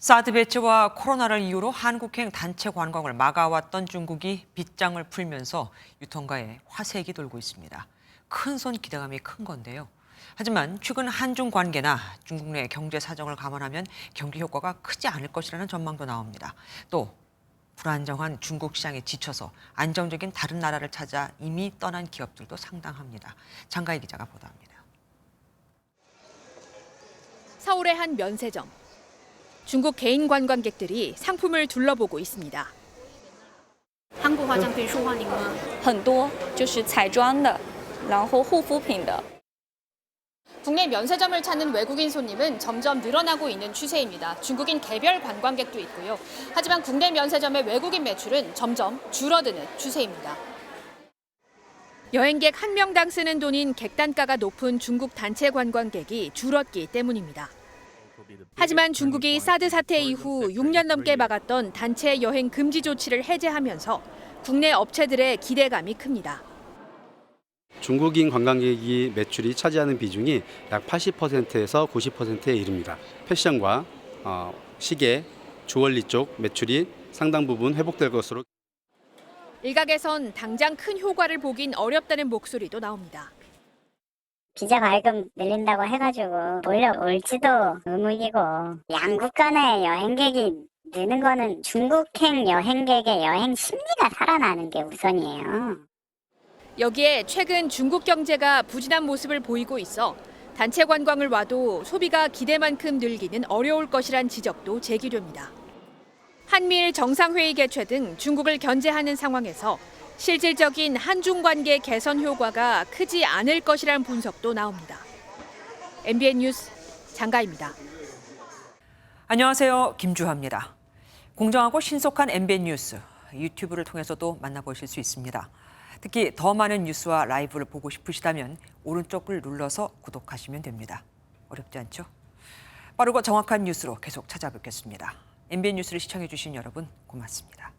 사드 배치와 코로나를 이유로 한국행 단체 관광을 막아왔던 중국이 빗장을 풀면서 유통가에 화색이 돌고 있습니다. 큰손 기대감이 큰 건데요. 하지만 최근 한중 관계나 중국 내 경제 사정을 감안하면 경기 효과가 크지 않을 것이라는 전망도 나옵니다. 또 불안정한 중국 시장에 지쳐서 안정적인 다른 나라를 찾아 이미 떠난 기업들도 상당합니다. 장가희 기자가 보도합니다. 서울의 한 면세점. 중국 개인 관광객들이 상품을 둘러보고 있습니다. 韩国化妆品受欢迎吗？很多，就是彩妆的，然后护肤品的。 국내 면세점을 찾는 외국인 손님은 점점 늘어나고 있는 추세입니다. 중국인 개별 관광객도 있고요. 하지만 국내 면세점의 외국인 매출은 점점 줄어드는 추세입니다. 여행객 한 명당 쓰는 돈인 객단가가 높은 중국 단체 관광객이 줄었기 때문입니다. 하지만 중국이 사드 사태 이후 6년 넘게 막았던 단체 여행 금지 조치를 해제하면서 국내 업체들의 기대감이 큽니다. 중국인 관광객이 매출이 차지하는 비중이 약 80%에서 90%에 이릅니다. 패션과 시계, 주얼리 쪽 매출이 상당 부분 회복될 것으로. 일각에선 당장 큰 효과를 보긴 어렵다는 목소리도 나옵니다. 비자 발급 늘린다고 해가지고 몰려올지도 의문이고, 양국 간의 여행객이 느는 거는 중국행 여행객의 여행 심리가 살아나는 게 우선이에요. 여기에 최근 중국 경제가 부진한 모습을 보이고 있어 단체 관광을 와도 소비가 기대만큼 늘기는 어려울 것이란 지적도 제기됩니다. 한미일 정상회의 개최 등 중국을 견제하는 상황에서 실질적인 한중 관계 개선 효과가 크지 않을 것이란 분석도 나옵니다. MBN 뉴스 장가입니다. 안녕하세요. 김주하입니다. 공정하고 신속한 MBN 뉴스, 유튜브를 통해서도 만나보실 수 있습니다. 특히 더 많은 뉴스와 라이브를 보고 싶으시다면 오른쪽을 눌러서 구독하시면 됩니다. 어렵지 않죠? 빠르고 정확한 뉴스로 계속 찾아뵙겠습니다. MBN 뉴스를 시청해주신 여러분 고맙습니다.